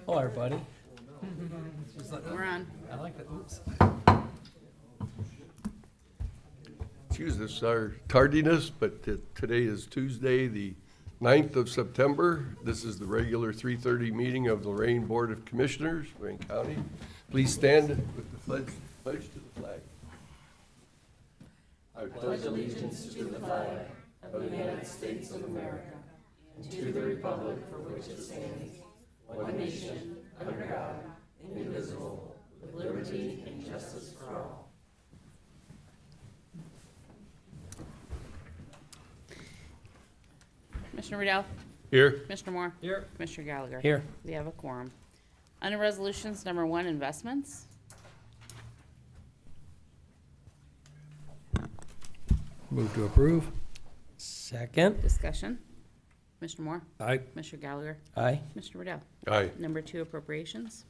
Hello, everybody. We're on. I like that. Oops. Excuse us, our tardiness, but today is Tuesday, the 9th of September. This is the regular 3:30 meeting of the Lorain Board of Commissioners, Lorain County. Please stand with the pledge to the flag. I pledge allegiance to the flag of the United States of America and to the republic for which it stands, one nation, under God, indivisible, with liberty and justice for all. Commissioner Riddell. Here. Commissioner Moore. Here. Commissioner Gallagher. Here. We have a quorum. Under resolutions, number 1, investments. Move to approve. Second. Discussion. Commissioner Moore. Aye. Commissioner Gallagher. Aye. Commissioner Riddell. Aye. Number 2, appropriations.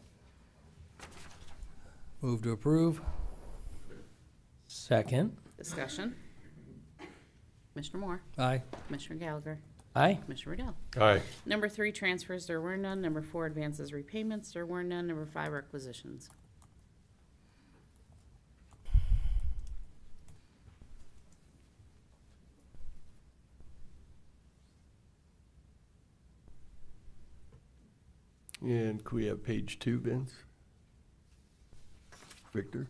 Move to approve. Second. Discussion. Commissioner Moore. Aye. Commissioner Gallagher. Aye. Commissioner Riddell. Aye. Number 3, transfers. There were none. Number 4, advances, repayments. There were none. Number 5, requisitions. And could we have page 2, Vince? Victor?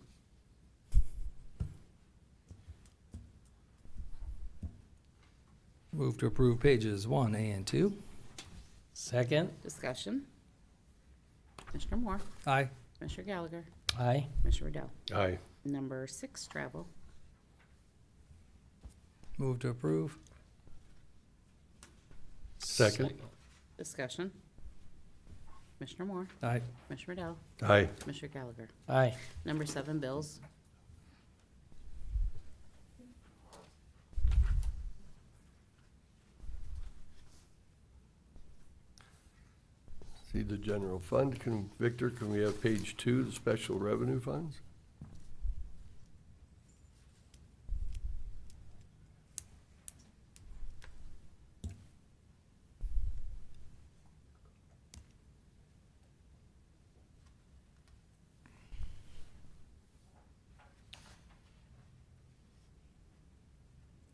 Move to approve pages 1A and 2. Second. Discussion. Commissioner Moore. Aye. Commissioner Gallagher. Aye. Commissioner Riddell. Aye. Number 6, travel. Move to approve. Second. Discussion. Commissioner Moore. Aye. Commissioner Riddell. Aye. Commissioner Gallagher. Aye. Number 7, bills. See the general fund. Victor, can we have page 2, the special revenue funds?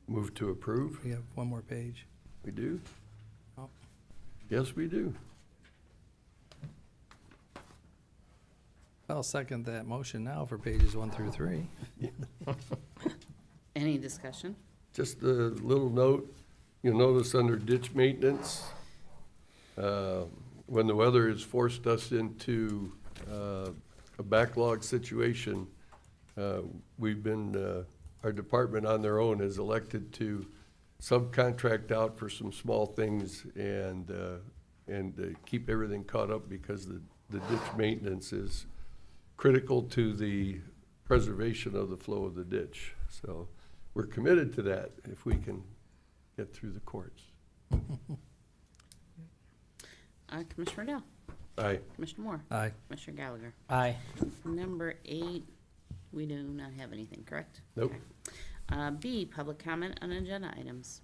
Move to approve. We have one more page. We do? Oh. Yes, we do. I'll second that motion now for pages 1 through 3. Any discussion? Just a little note, you'll notice under ditch maintenance, when the weather has forced us into a backlog situation, we've been, our department on their own has elected to subcontract out for some small things and keep everything caught up because the ditch maintenance is critical to the preservation of the flow of the ditch. So we're committed to that if we can get through the courts. Commissioner Riddell. Aye. Commissioner Moore. Aye. Commissioner Gallagher. Aye. Number 8, we do not have anything, correct? Nope. Okay. B, public comment on agenda items.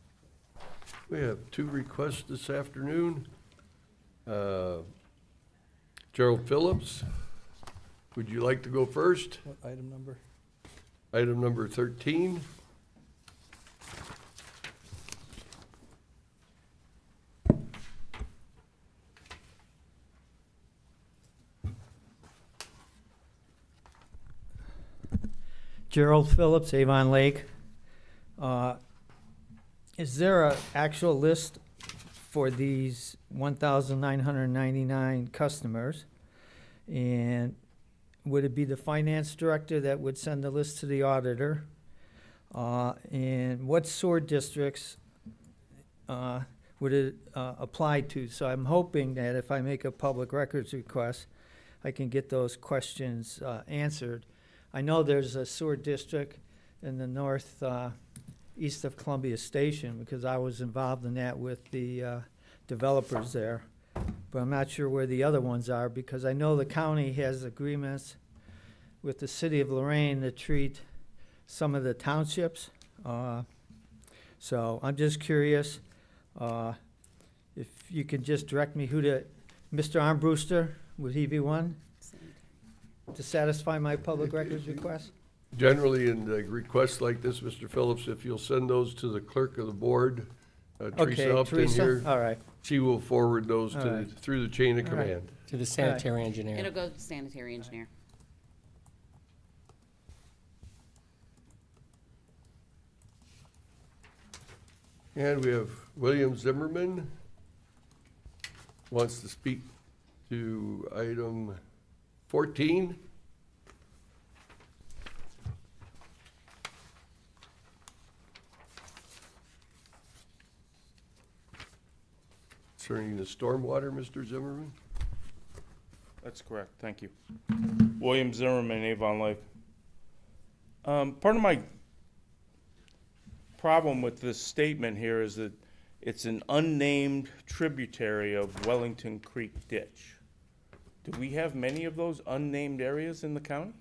We have 2 requests this afternoon. Gerald Phillips, would you like to go first? What item number? Item number 13. Gerald Phillips, Avon Lake. Is there an actual list for these 1,999 customers? And would it be the finance director that would send the list to the auditor? And what sewer districts would it apply to? So I'm hoping that if I make a public records request, I can get those questions answered. I know there's a sewer district in the north east of Columbia Station because I was involved in that with the developers there. But I'm not sure where the other ones are because I know the county has agreements with the city of Lorain to treat some of the townships. So I'm just curious if you can just direct me who to Mr. Armbruster, would he be one to satisfy my public records request? Generally, in requests like this, Mr. Phillips, if you'll send those to the clerk of the board, Okay, Teresa Upton Teresa, here, all right. she will forward those All to, right. through the chain of All right. command. To the sanitary engineer. It'll go to sanitary engineer. And we have William Zimmerman wants to speak to item 14. Concerning the stormwater, Mr. Zimmerman? That's correct, thank you. William Zimmerman, Avon Lake. Part of my problem with this statement here is that it's an unnamed tributary of Wellington Creek Ditch. Do we have many of those unnamed areas in the county?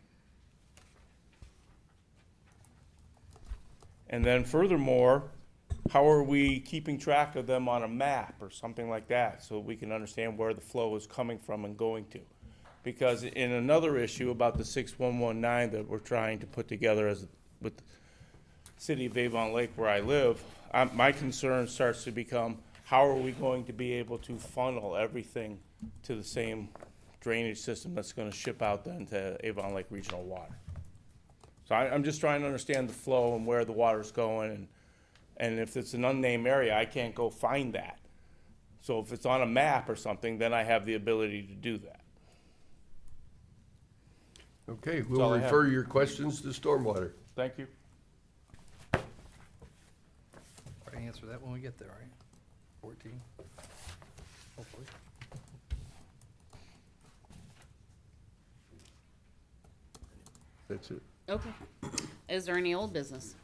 And then furthermore, how are we keeping track of them on a map or something like that so we can understand where the flow is coming from and going to? Because in another issue about the 6119 that we're trying to put together as with the city of Avon Lake where I live, my concern starts to become how are we going to be able to funnel everything to the same drainage system that's going to ship out then to Avon Lake Regional Water. So I'm just trying to understand the flow and where the water's going, and if it's an unnamed area, I can't go find that. So if it's on a map or something, then I have the ability to do that. Okay, all we'll I have. refer your questions to stormwater. Thank you. I answer that when we get there, right? 14, hopefully. That's it. Okay. Is there any old business?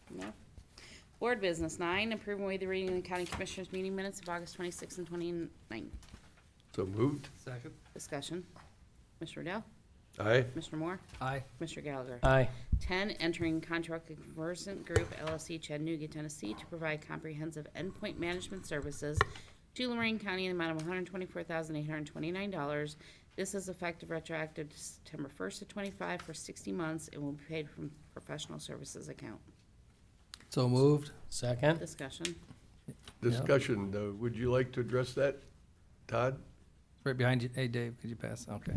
No. Board business 9, approve and waive the reading of the county commissioners meeting minutes of August 26 and 29. So moved? Second. Discussion. Mr. Riddell? Aye. Mr. Moore? Aye. Mr. Gallagher? Aye. 10, entering contract with Conversant Group LLC Chattanooga, Tennessee to provide comprehensive endpoint management services to Lorain County in the amount of $124,829. This is effective retroactive to September 1st of 25 for 60 months and will be paid from professional services account. So moved. Second. Discussion. Discussion, would you like to address that, Todd? Right behind you. Hey, Dave, could you pass? Okay.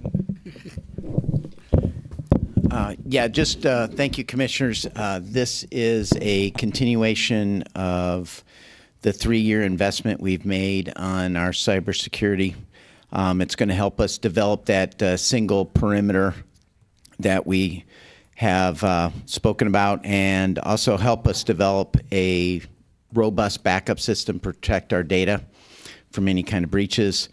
Yeah, just thank you, Commissioners. This is a continuation of the 3-year investment we've made on our cybersecurity. It's going to help us develop that single perimeter that we have spoken about, and also help us develop a robust backup system, protect our data from any kind of breaches.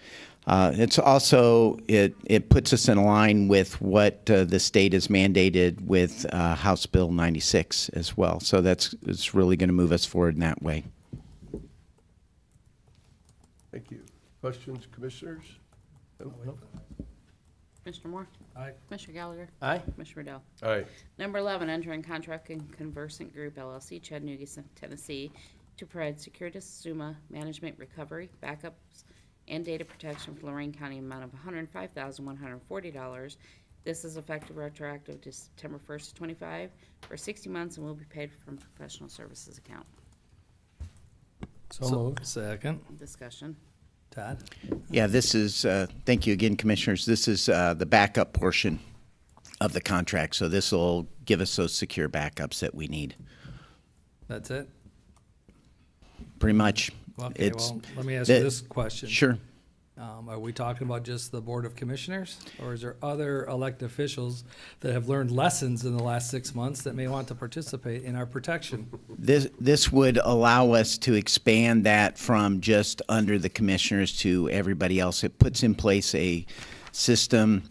It's also, it puts us in line with what the state has mandated with House Bill 96 as well. So it's really going to move us forward in that way. Thank you. Questions, Commissioners? Mr. Moore? Aye. Mr. Gallagher? Aye. Mr. Riddell? Aye. Number 11, entering contract in Conversant Group LLC, Chattanooga, Tennessee, to provide Securitas Summa management recovery, backups, and data protection for Lorain County amount of $105,140. This is effective retroactive to September 1st, 25 for 60 months and will be paid from professional services account. So moved. Second. Discussion. Todd? Yeah, this is, thank you again, Commissioners. This is the backup portion of the contract. So this will give us those secure backups that we need. That's it? Pretty much. Okay, It's well, let me ask you the- this question. Sure. Are we talking about just the Board of Commissioners? Or is there other elected officials that have learned lessons in the last 6 months that may want to participate in our protection? This would allow us to expand that from just under the commissioners to everybody else. It puts in place a system,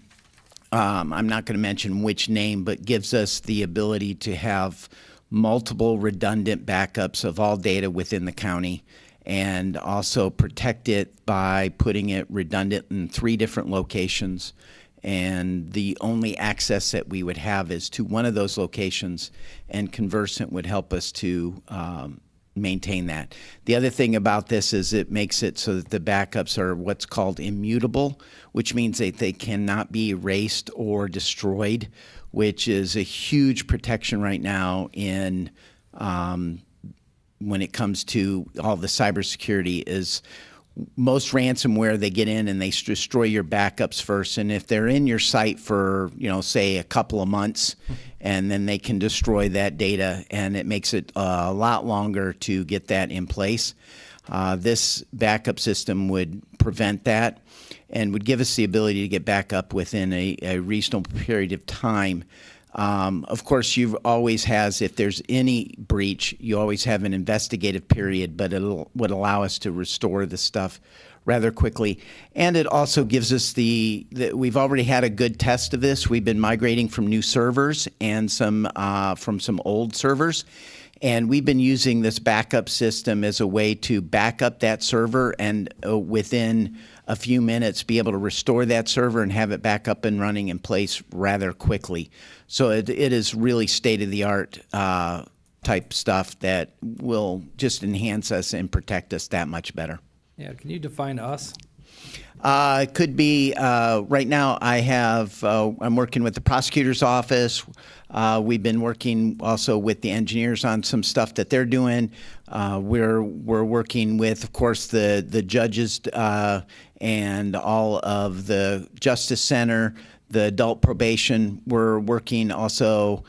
I'm not going to mention which name, but gives us the ability to have multiple redundant backups of all data within the county, and also protect it by putting it redundant in 3 different locations. And the only access that we would have is to one of those locations, and Conversant would help us to maintain that. The other thing about this is it makes it so that the backups are what's called immutable, which means that they cannot be erased or destroyed, which is a huge protection right now in when it comes to all the cybersecurity. Is most ransomware, they get in and they destroy your backups first, and if they're in your site for, say a couple of months, and then they can destroy that data, and it makes it a lot longer to get that in place. This backup system would prevent that and would give us the ability to get back up within a reasonable period of time. Of course, you've always has, if there's any breach, you always have an investigative period, but would allow us to restore the stuff rather quickly. And it also gives us we've already had a good test of this. We've been migrating from new servers and from some old servers. And we've been using this backup system as a way to back up that server and within a few minutes be able to restore that server and have it back up and running in place rather quickly. So it is really state-of-the-art type stuff that will just enhance us and protect us that much better. Yeah, can you define us? It could be, right now I'm working with the prosecutor's office. We've been working also with the engineers on some stuff that they're doing. We're working with, of course, the judges and all of the Justice Center, the adult probation. We're working also,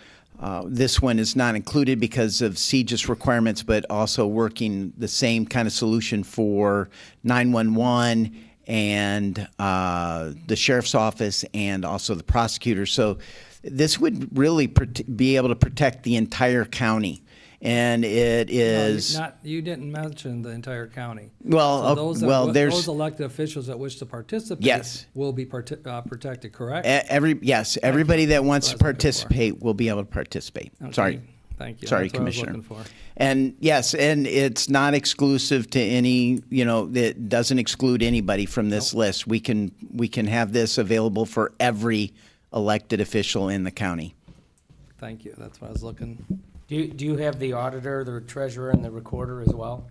this one is not included because of CJIS requirements, but also working the same kind of solution for 911 and the sheriff's office and also the prosecutor. So this would really be able to protect the entire county. And it is You didn't mention the entire county. well. So There's those elected officials that wish to participate. Yes. Will be protected, correct? everybody that wants to That's what I was looking for. participate will be able to participate. Okay, Sorry. Thank you. Sorry, That's what I was Commissioner. looking for. And yes, and it's not exclusive to any, it doesn't exclude anybody from this list. We can have this available for every elected official in the county. Thank you. That's what I was looking. Do you have the auditor, the treasurer, and the recorder as well?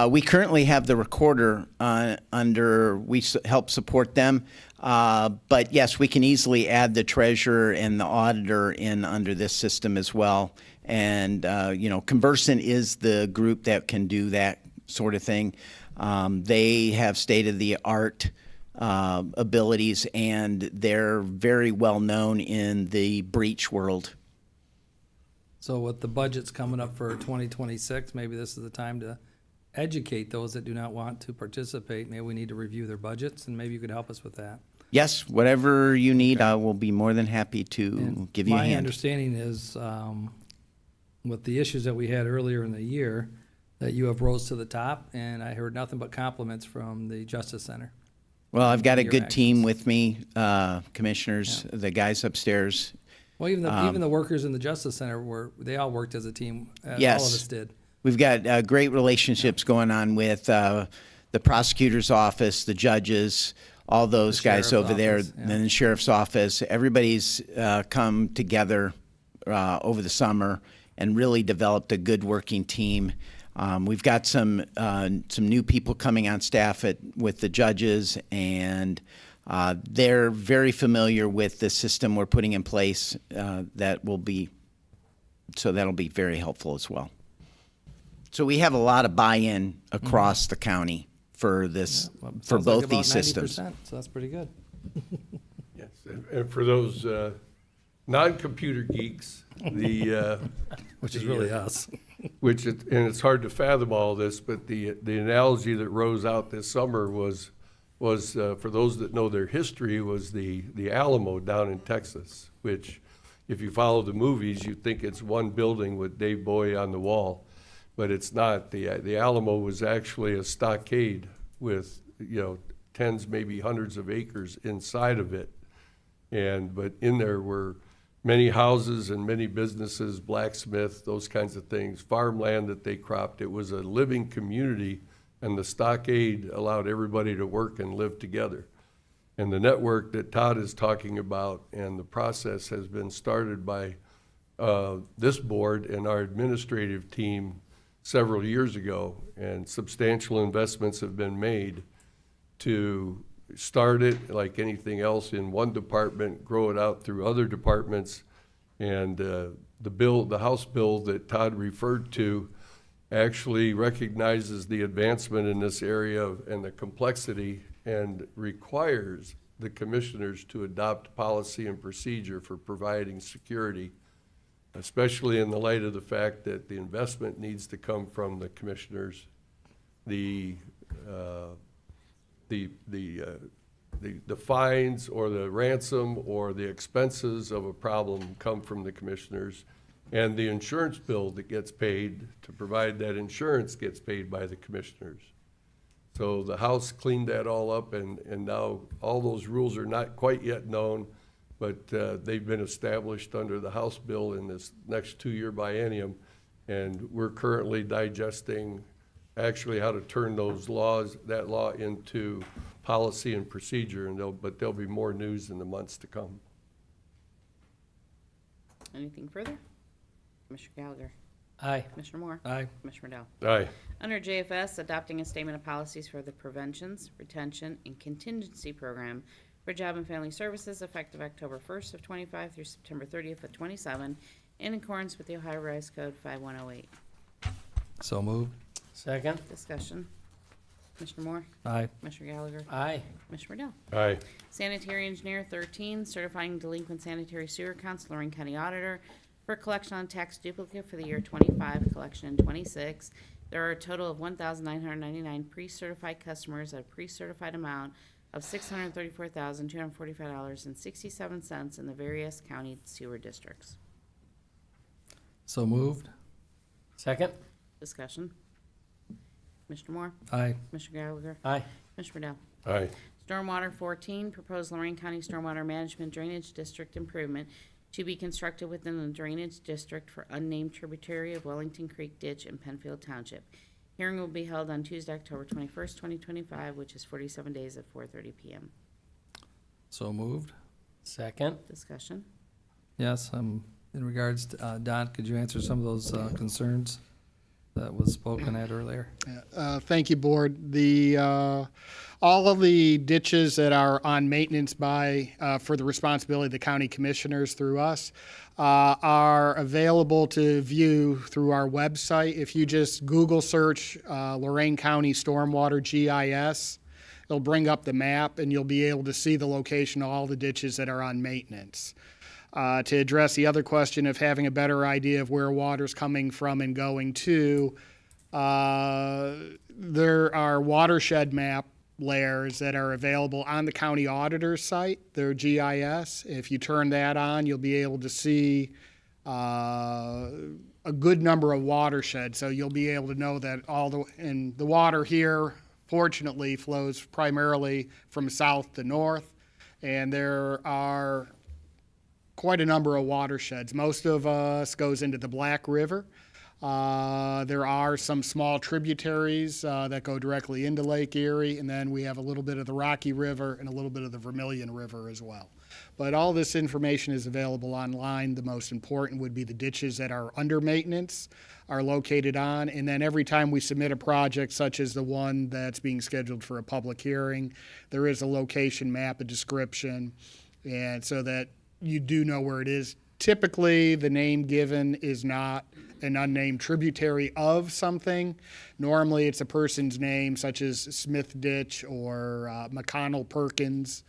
We currently have the recorder we help support them. But yes, we can easily add the treasurer and the auditor in under this system as well. And, Conversant is the group that can do that sort of thing. They have state-of-the-art abilities, and they're very well known in the breach world. So with the budgets coming up for 2026, maybe this is the time to educate those that do not want to participate. Maybe we need to review their budgets, and maybe you could help us with that. Yes, whatever you need, I will be more than happy to And give you a my hand. understanding is, with the issues that we had earlier in the year, that you have rose to the top, and I heard nothing but compliments from the Justice Center. Well, I've got a your good team actions. with me, commissioners, the guys upstairs. Well, even the workers in the Justice Center they all worked as a team. Yes. All of us did. We've got great relationships going on with the prosecutor's office, the judges, all those The guys sheriff's over there, office, yeah. and the sheriff's office. Everybody's come together over the summer and really developed a good working team. We've got some new people coming on staff with the judges, and they're very familiar with the system we're putting in place. That'll be very helpful as well. So we have a lot of buy-in across the county for this, Well, for sounds like both about these systems. 90%, so that's pretty good. Yes, and for those non-computer geeks, Which is really us. and it's hard to fathom all this, but the analogy that rose out this summer was for those that know their history, was the Alamo down in Texas, which, if you follow the movies, you think it's one building with Dave Bowie on the wall, but it's not. The Alamo was actually a stockade with tens, maybe hundreds of acres inside of it, but in there were many houses and many businesses, blacksmith, those kinds of things, farmland that they cropped. It was a living community, and the stockade allowed everybody to work and live together. And the network that Todd is talking about and the process has been started by this board and our administrative team several years ago, and substantial investments have been made to start it like anything else in one department, grow it out through other departments. And the House bill that Todd referred to actually recognizes the advancement in this area and the complexity, and requires the commissioners to adopt policy and procedure for providing security, especially in the light of the fact that the investment needs to come from the commissioners. The fines or the ransom or the expenses of a problem come from the commissioners, and the insurance bill that gets paid to provide that insurance gets paid by the commissioners. So the House cleaned that all up, and now all those rules are not quite yet known, but they've been established under the House bill in this next 2-year biennium, and we're currently digesting actually how to turn that law into policy and procedure, and there'll be more news in the months to come. Anything further? Commissioner Gallagher? Aye. Commissioner Moore? Aye. Commissioner Dell? Aye. Under JFS, adopting a statement of policies for the preventions, retention, and contingency program for Job and Family Services effective October 1st of 25 through September 30th of 27, in accordance with the Ohio Revised Code 5108. So moved. Second. Discussion. Commissioner Moore? Aye. Commissioner Gallagher? Aye. Commissioner Dell? Aye. Sanitary Engineer 13, certifying delinquent sanitary sewer accounts, Lorain County Auditor, for collection on tax duplicate for the year 25, collection in 26. There are a total of 1,999 pre-certified customers at a pre-certified amount of $634,245.67 in the various county sewer districts. So moved. Second. Discussion. Commissioner Moore? Aye. Commissioner Gallagher? Aye. Commissioner Dell? Aye. Stormwater 14, proposed Lorain County Stormwater Management Drainage District improvement to be constructed within the drainage district for unnamed tributary of Wellington Creek Ditch in Penfield Township. Hearing will be held on Tuesday, October 21st, 2025, which is 47 days at 4:30 p.m. So moved. Second. Discussion. Yes, in regards to, Don, could you answer some of those concerns that was spoken at earlier? Thank you, Board. All of the ditches that are on maintenance for the responsibility of the county commissioners through us are available to view through our website. If you just Google search Lorain County Stormwater GIS, it'll bring up the map, and you'll be able to see the location of all the ditches that are on maintenance. To address the other question of having a better idea of where water's coming from and going to, there are watershed map layers that are available on the county auditor's site, their GIS. If you turn that on, you'll be able to see a good number of watersheds. So you'll be able to know that and the water here, fortunately, flows primarily from south to north, and there are quite a number of watersheds. Most of us goes into the Black River. There are some small tributaries that go directly into Lake Erie, and then we have a little bit of the Rocky River and a little bit of the Vermilion River as well. But all this information is available online. The most important would be the ditches that are under maintenance are located on, and then every time we submit a project such as the one that's being scheduled for a public hearing, there is a location map, a description, and so that you do know where it is. Typically, the name given is not an unnamed tributary of something. Normally, it's a person's name, such as Smith Ditch or McConnell Perkins.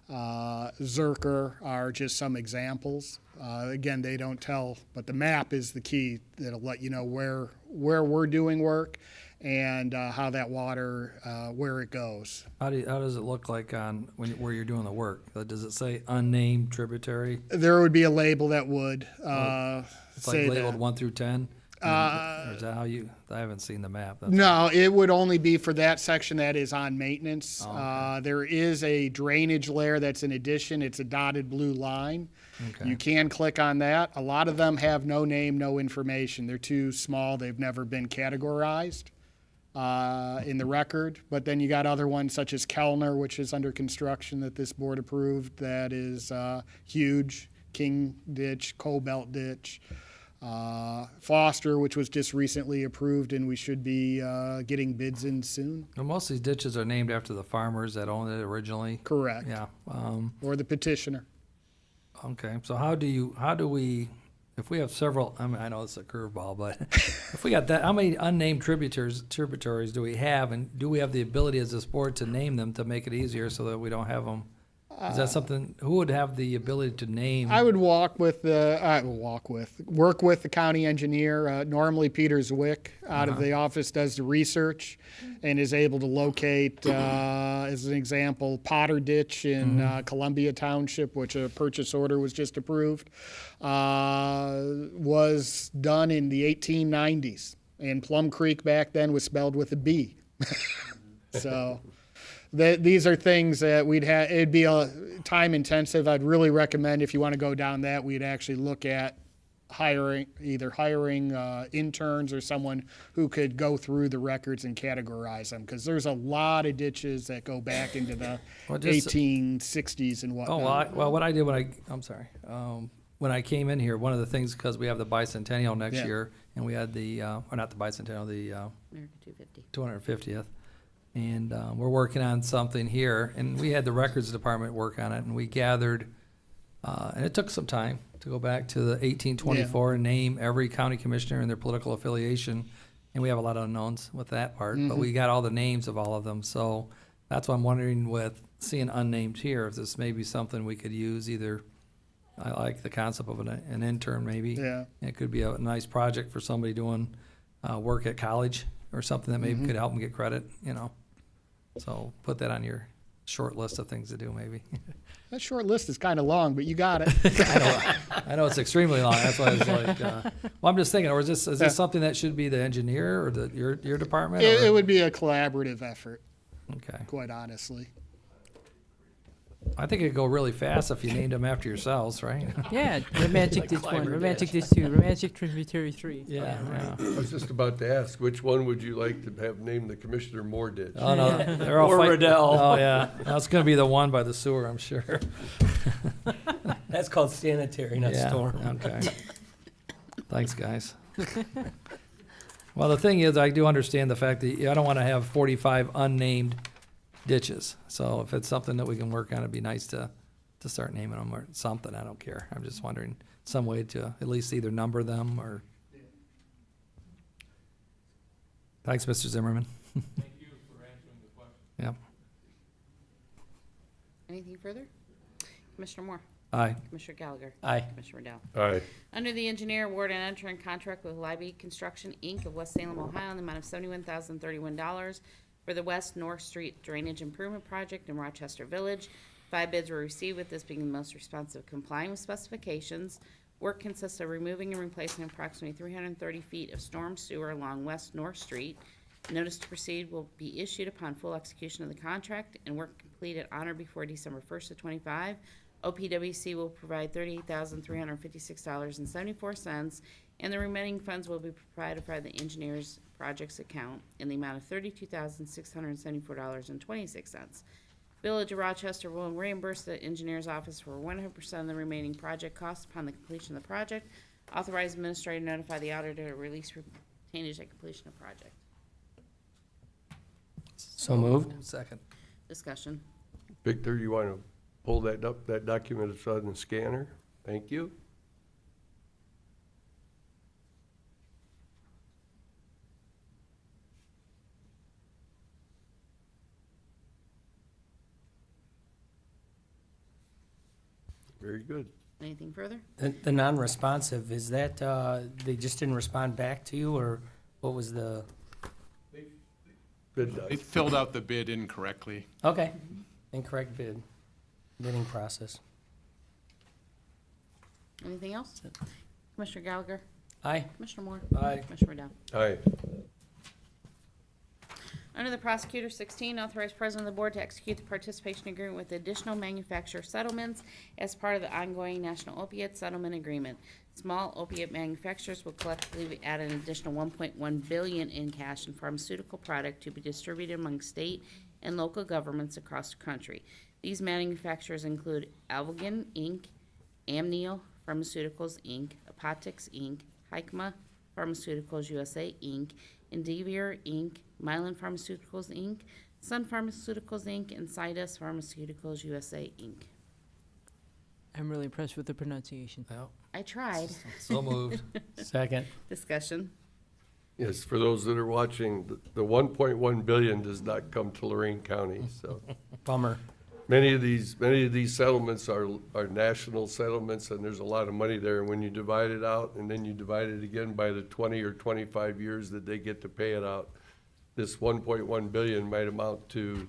Zerker are just some examples. Again, they don't tell, but the map is the key that'll let you know where we're doing work and how that water, where it goes. How does it look like where you're doing the work? Does it say unnamed tributary? There would be a label that would It's say like labeled that. 1 through 10? Or is that how I haven't seen the map. That's No, it would only be for that section that is on maintenance. Oh, okay. There is a drainage layer that's in addition. It's a dotted blue line. Okay. You can click on that. A lot of them have no name, no information. They're too small. They've never been categorized in the record. But then you got other ones such as Kellner, which is under construction that this board approved. That is huge. King Ditch, Cobalt Ditch. Foster, which was just recently approved, and we should be getting bids in soon. Well, most of these ditches are named after the farmers that owned it originally. Correct. Yeah, Or the petitioner. okay, so how do we, if we have several, I mean, I know it's a curveball, but if we got that, how many unnamed tributaries do we have? And do we have the ability as this board to name them to make it easier so that we don't have them? Is that something, who would have the ability to name? I would work with the county engineer. Normally Peter Zwick out of the office does the research and is able to locate, as an example, Potter Ditch in Columbia Township, which a purchase order was just approved, was done in the 1890s. And Plum Creek back then was spelled with a B. So these are things that it'd be time intensive. I'd really recommend if you want to go down that, we'd actually look at hiring interns or someone who could go through the records and categorize them, because there's a lot of ditches that go back into the 1860s and whatnot. Oh, well, what I did I'm sorry, when I came in here, one of the things, because we have the bicentennial next Yeah. year, and we had or not the bicentennial, the America 250. 250th, and we're working on something here, and we had the records department work on it, and we gathered, and it took some time to go back to the 1824 and name every county commissioner and their political affiliation, and we have a lot of unknowns with that part, but we got all the names of all of them, so that's why I'm wondering with seeing unnamed here, if this may be something we could use either. I like the concept of an intern maybe. Yeah. It could be a nice project for somebody doing work at college or something that maybe could help them get credit, So put that on your short list of things to do maybe. That short list is kind of long, but you got it. I know it's extremely long. That's why I was like, well, I'm just thinking, or is this something that should be the engineer or your department? It or- would be a collaborative effort, Okay. quite honestly. I think it'd go really fast if you named them after yourselves, right? Yeah, Romantic Ditch 1, Romantic Ditch 2, Romantic Tributary 3. Yeah. I was just about to ask, which one would you like to have named the Commissioner Moore Ditch? Oh, no, they're all Or fighting. Riddell. Oh, yeah. That's gonna be the one by the sewer, I'm sure. That's called sanitary, not Yeah, storm. okay. Thanks, guys. Well, the thing is, I do understand the fact that I don't want to have 45 unnamed ditches. So if it's something that we can work on, it'd be nice to start naming them or something. I don't care. I'm just wondering some way to at least either number them or. Thanks, Mr. Zimmerman. Thank you for answering the question. Yep. Anything further? Commissioner Moore? Aye. Commissioner Gallagher? Aye. Commissioner Riddell? Aye. Under the engineer, award and enter in contract with Libby Construction, Inc. of West Salem, Ohio, in the amount of $71,031 for the West North Street Drainage Improvement Project in Rochester Village. 5 bids were received, with this being the most responsive, complying with specifications. Work consists of removing and replacing approximately 330 feet of storm sewer along West North Street. Notice to proceed will be issued upon full execution of the contract, and work completed on or before December 1st of '25. OPWC will provide $38,356.74, and the remaining funds will be provided by the engineer's projects account in the amount of $32,674.26. Village of Rochester will reimburse the engineer's office for 100% of the remaining project costs upon the completion of the project. Authorize administrator to notify the auditor to release retainage at completion of project. So moved. Second. Discussion. Victor, you want to pull that up, that document is on the scanner? Thank you. Very good. Anything further? The non-responsive, is that, they just didn't respond back to you, or what was the, Good. They filled out the bid incorrectly. okay, incorrect bidding process. Anything else? Commissioner Gallagher? Aye. Commissioner Moore? Aye. Commissioner Riddell? Aye. Under the prosecutor, 16, authorize president of the board to execute the participation agreement with additional manufacturer settlements as part of the ongoing national opiate settlement agreement. Small opiate manufacturers will collectively add an additional $1.1 billion in cash and pharmaceutical product to be distributed among state and local governments across the country. These manufacturers include Alvogen, Inc., Amneal Pharmaceuticals, Inc., Apotex, Inc., Hikma Pharmaceuticals USA, Inc., Indivior, Inc., Mylan Pharmaceuticals, Inc., Sun Pharmaceuticals, Inc., and Sidus Pharmaceuticals USA, Inc. I'm really impressed with the pronunciation. Well, I tried. so moved. Second. Discussion. Yes, for those that are watching, the 1.1 billion does not come to Lorain County, so. Bummer. Many of these settlements are national settlements, and there's a lot of money there. And when you divide it out, and then you divide it again by the 20 or 25 years that they get to pay it out, this 1.1 billion might amount to,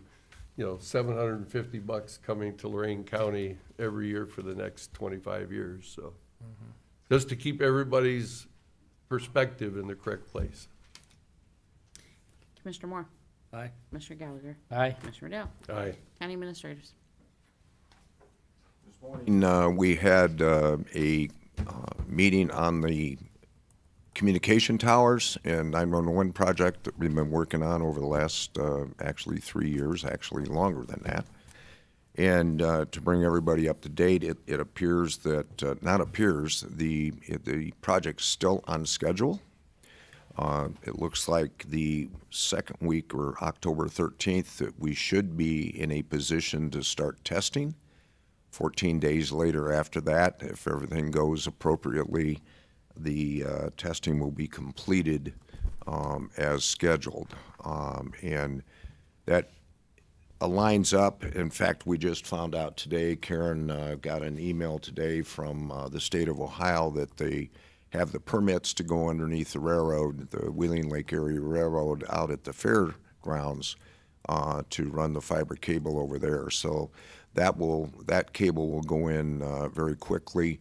$750 coming to Lorain County every year for the next 25 years. So, just to keep everybody's perspective in the correct place. Commissioner Moore. Aye. Commissioner Gallagher. Aye. Commissioner Dale. Aye. County Administrators. We had a meeting on the communication towers and 911 project that we've been working on over the last actually 3 years, actually longer than that. And to bring everybody up to date, it appears that, not appears, the project's still on schedule. It looks like the second week or October 13th that we should be in a position to start testing. 14 days later after that, if everything goes appropriately, the testing will be completed as scheduled. And that aligns up. In fact, we just found out today, Karen got an email today from the state of Ohio that they have the permits to go underneath the railroad, the Wheeling Lake Area Railroad, out at the fairgrounds to run the fiber cable over there. So that cable will go in very quickly,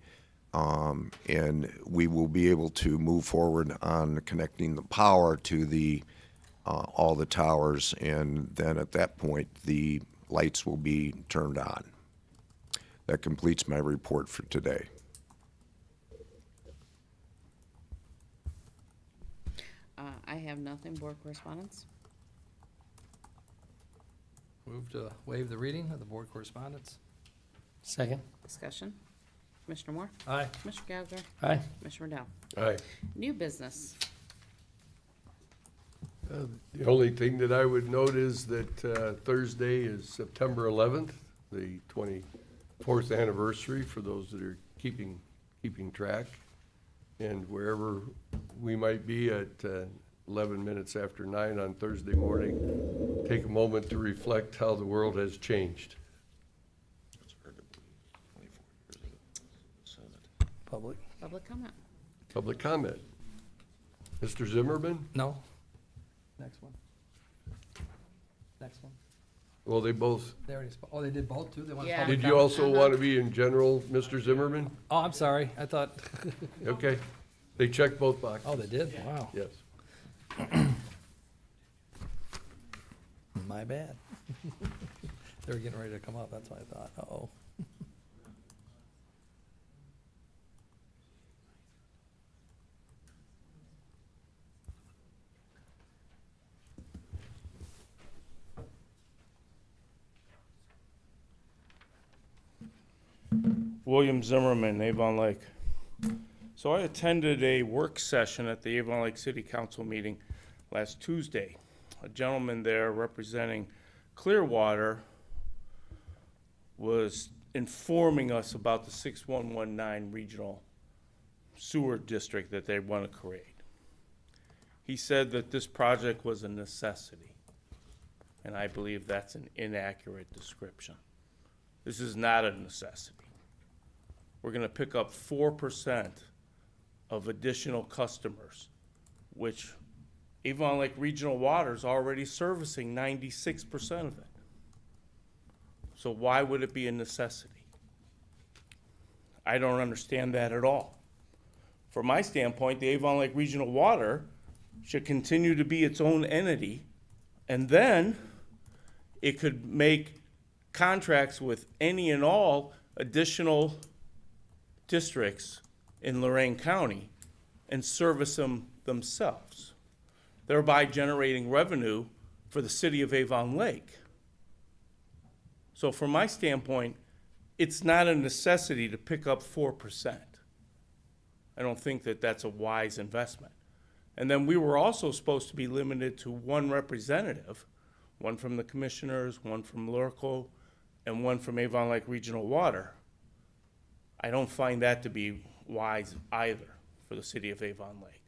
and we will be able to move forward on connecting the power to all the towers, and then at that point the lights will be turned on. That completes my report for today. I have nothing. Board correspondence. Move to waive the reading of the board correspondence. Second. Discussion. Commissioner Moore. Aye. Commissioner Gallagher. Aye. Commissioner Dale. Aye. New business. The only thing that I would note is that Thursday is September 11th, the 24th anniversary for those that are keeping track. And wherever we might be at 11 minutes after 9 on Thursday morning, take a moment to reflect how the world has changed. Public? Public comment. Public comment. Mr. Zimmerman? No. Next one. Next one. Well, they both. They already spoke. Oh, they did both too? They want Yeah. public Did you comment? also want to be in general, Mr. Zimmerman? Oh, I'm sorry. I thought, Okay. They checked both boxes. oh, they did? Wow. Yes. My bad. They were getting ready to come up. That's what I thought. Uh-oh. William Zimmerman, Avon Lake. So I attended a work session at the Avon Lake City Council meeting last Tuesday. A gentleman there representing Clearwater was informing us about the 6119 regional sewer district that they want to create. He said that this project was a necessity, and I believe that's an inaccurate description. This is not a necessity. We're gonna pick up 4% of additional customers, which Avon Lake Regional Water is already servicing 96% of it. So why would it be a necessity? I don't understand that at all. From my standpoint, the Avon Lake Regional Water should continue to be its own entity, and then it could make contracts with any and all additional districts in Lorain County and service them themselves, thereby generating revenue for the city of Avon Lake. So from my standpoint, it's not a necessity to pick up 4%. I don't think that that's a wise investment. And then we were also supposed to be limited to one representative, one from the commissioners, one from Lurco, and one from Avon Lake Regional Water. I don't find that to be wise either for the city of Avon Lake.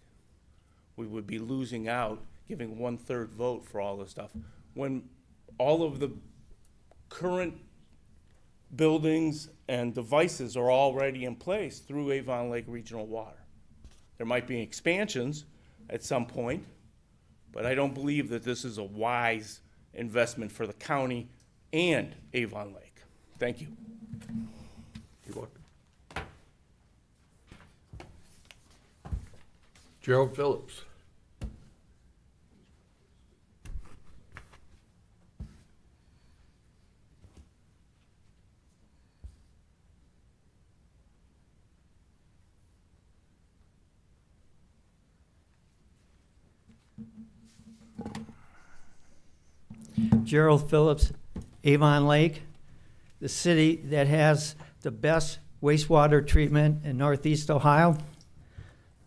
We would be losing out, giving 1/3 vote for all this stuff, when all of the current buildings and devices are already in place through Avon Lake Regional Water. There might be expansions at some point, but I don't believe that this is a wise investment for the county and Avon Lake. Thank you. You're welcome. Gerald Phillips. Gerald Phillips, Avon Lake, the city that has the best wastewater treatment in Northeast Ohio.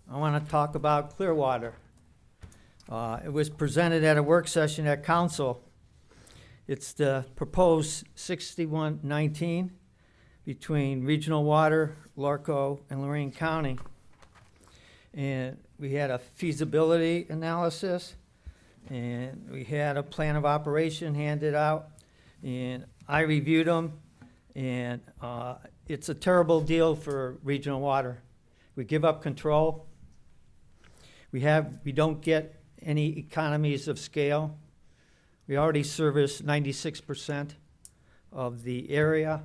I want to talk about Clearwater. It was presented at a work session at council. It's the proposed 6119 between Regional Water, Lurco, and Lorain County. And we had a feasibility analysis, and we had a plan of operation handed out, and I reviewed them, and it's a terrible deal for Regional Water. We give up control. We don't get any economies of scale. We already service 96% of the area.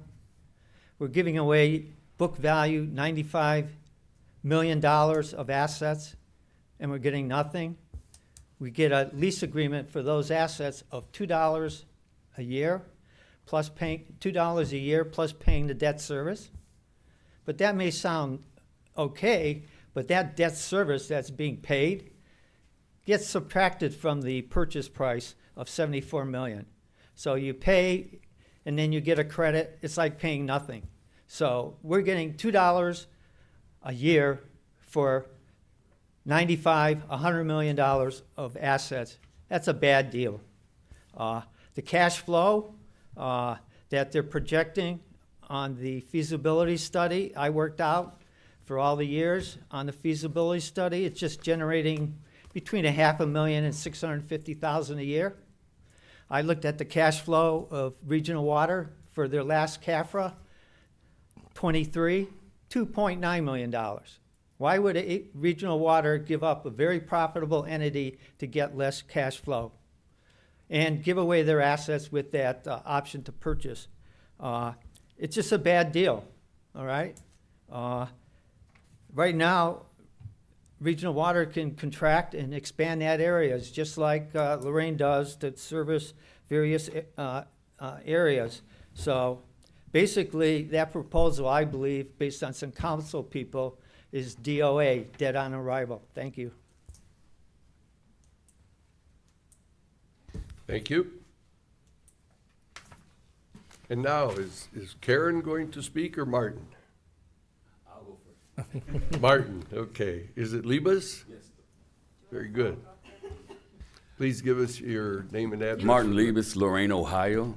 We're giving away book value $95 million of assets, and we're getting nothing. We get a lease agreement for those assets of $2 a year, plus paying $2 a year plus paying the debt service. But that may sound okay, but that debt service that's being paid gets subtracted from the purchase price of $74 million. So you pay and then you get a credit. It's like paying nothing. So we're getting $2 a year for $100 million of assets. That's a bad deal. The cash flow that they're projecting on the feasibility study, I worked out for all the years on the feasibility study. It's just generating between $500,000 and $650,000 a year. I looked at the cash flow of Regional Water for their last CAFRA, 23, $2.9 million. Why would Regional Water give up a very profitable entity to get less cash flow and give away their assets with that option to purchase? It's just a bad deal, all right? Right now, Regional Water can contract and expand that areas just like Lorain does to service various areas. So basically, that proposal, I believe, based on some council people, is DOA, dead on arrival. Thank you. Thank you. And now, is Karen going to speak or Martin? I'll go first. Martin, okay. Is it Libas? Yes. Very good. Please give us your name and address. Martin Liebes, Lorain, Ohio.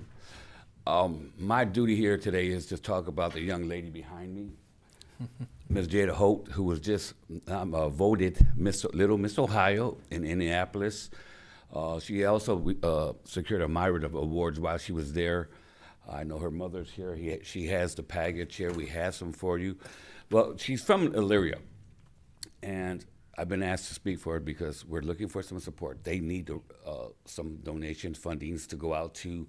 My duty here today is to talk about the young lady behind me, Ms. Jada Holt, who was just voted Little Miss Ohio in Indianapolis. She also secured a myriad of awards while she was there. I know her mother's here. She has the package here. We have some for you. Well, she's from Elyria, and I've been asked to speak for her because we're looking for some support. They need some donation fundings to go out to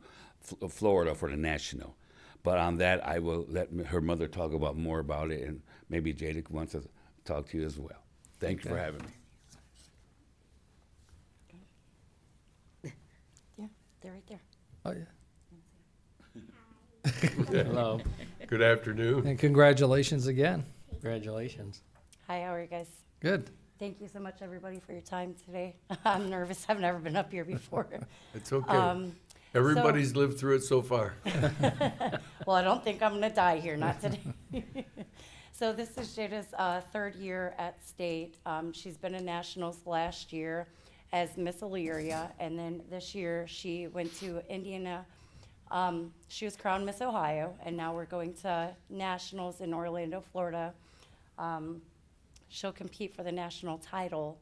Florida for the national. But on that, I will let her mother talk about more about it, and maybe Jada wants to talk to you as well. Thank you for having me. Yeah, they're right there. Oh, yeah. Hello. Good afternoon. And congratulations again. Congratulations. Hi, how are you guys? Good. Thank you so much, everybody, for your time today. I'm nervous. I've never been up here before. It's okay. Everybody's lived through it so far. Well, I don't think I'm going to die here, not today. So this is Jada's third year at state. She's been in nationals last year as Miss Elyria, and then this year she went to Indiana. She was crowned Miss Ohio, and now we're going to nationals in Orlando, Florida. She'll compete for the national title,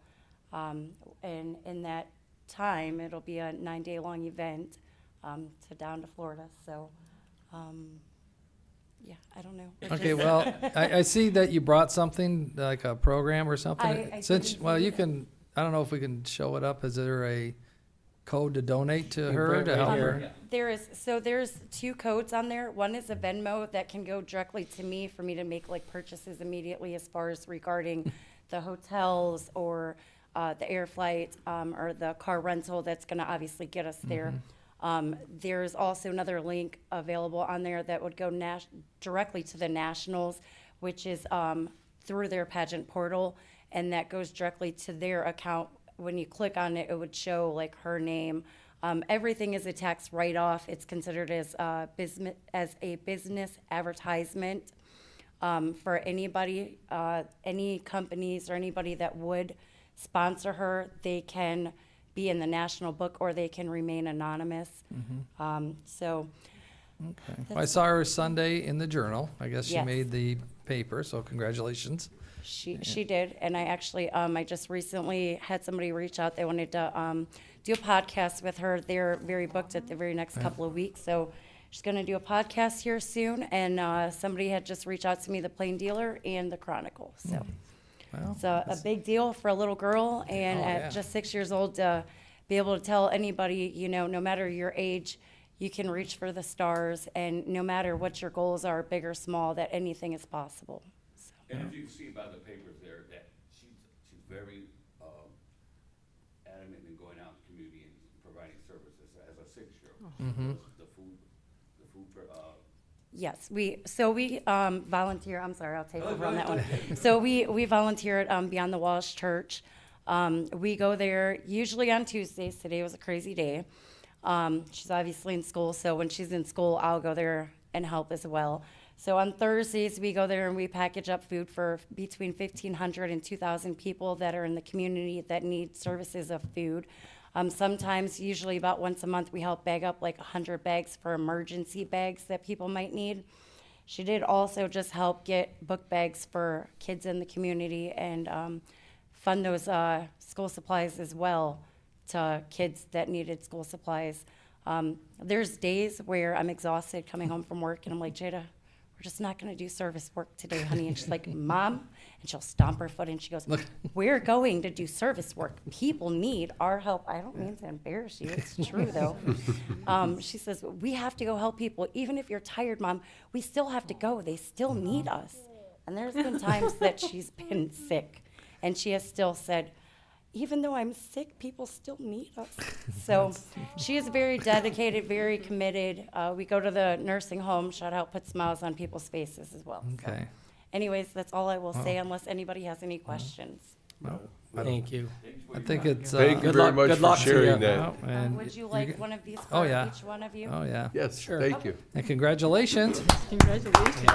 and in that time, it'll be a 9-day-long event to down to Florida. So, yeah, I don't know. We're Okay, just- well, I see that you brought something, like a program or something. I Since, didn't well, see you that. can, I don't know if we can show it up. Is there a code to donate to her Right to help here. her? There's 2 codes on there. One is a Venmo that can go directly to me for me to make like purchases immediately as far as regarding the hotels or the air flight or the car rental that's gonna obviously get us there. There's also another link available on there that would go directly to the nationals, which is through their pageant portal, and that goes directly to their account. When you click on it, it would show like her name. Everything is a tax write-off. It's considered as a business advertisement for anybody, any companies or anybody that would sponsor her. They can be in the national book or they can remain anonymous. So Okay. Well, I saw her Sunday in the Journal. I guess she Yes. made the paper, so congratulations. she did, and I actually I just recently had somebody reach out. They wanted to do a podcast with her. They're very booked at the very next couple of weeks, so she's going to do a podcast here soon. And somebody had just reached out to me, the Plain Dealer and the Chronicle. So Well, it's a big deal for a little girl, and Oh, at yeah. just 6 years old to be able to tell anybody, no matter your age, you can reach for the stars, and no matter what your goals are, big or small, that anything is possible. And if you can see by the papers there, that she's very adamant in going out in the community and providing services as a 6-year-old. The food, Yes, we volunteer, I'm sorry, I'll take over on that one. So we volunteer at Beyond the Walls Church. We go there usually on Tuesdays. Today was a crazy day. She's obviously in school, so when she's in school, I'll go there and help as well. So on Thursdays, we go there and we package up food for between 1,500 and 2,000 people that are in the community that need services of food. Sometimes, usually about once a month, we help bag up like 100 bags for emergency bags that people might need. She did also just help get book bags for kids in the community and fund those school supplies as well to kids that needed school supplies. There's days where I'm exhausted coming home from work and I'm like, Jada, we're just not gonna do service work today, honey. And she's like, Mom, and she'll stomp her foot and she goes, we're going to do service work. People need our help. I don't mean to embarrass you, it's true though. She says, we have to go help people. Even if you're tired, Mom, we still have to go. They still need us. And there's been times that she's been sick and she has still said, even though I'm sick, people still need us. So she is very dedicated, very committed. We go to the nursing home, shout out, put smiles on people's faces as well. So Okay. anyways, that's all I will say unless anybody has any questions. Thank you. I think it's. Thank you good very luck- much good for luck to sharing you. that. Oh, and Would you you like get- one of these for Oh, yeah. each one of you? Oh, yeah. Yes, Sure. thank you. And congratulations. Congratulations.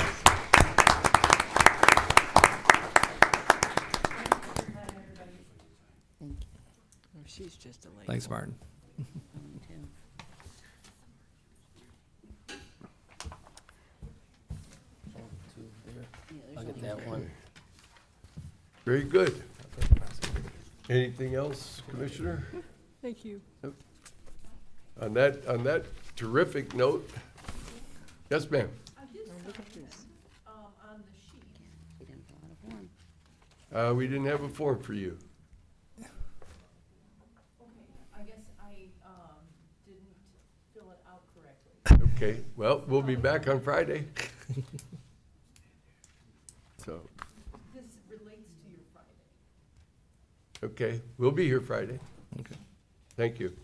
Oh, she's just delightful. Thanks, Martin. I'll get that one. Very good. Anything else, Commissioner? Thank you. On that terrific note, yes, ma'am. Look at this. She didn't fill out a form. We didn't have a form for you. I guess I didn't fill it out correctly. Okay, well, we'll be back on Friday. So, This relates to your Friday. okay, we'll be here Friday. Okay. Thank you.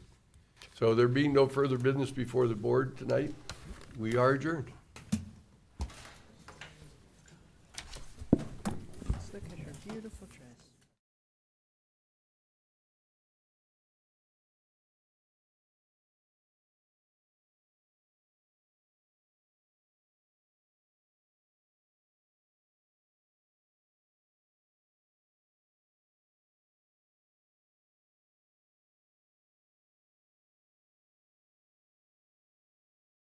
So there being no further business before the board tonight, we are adjourned. Let's look at her beautiful dress.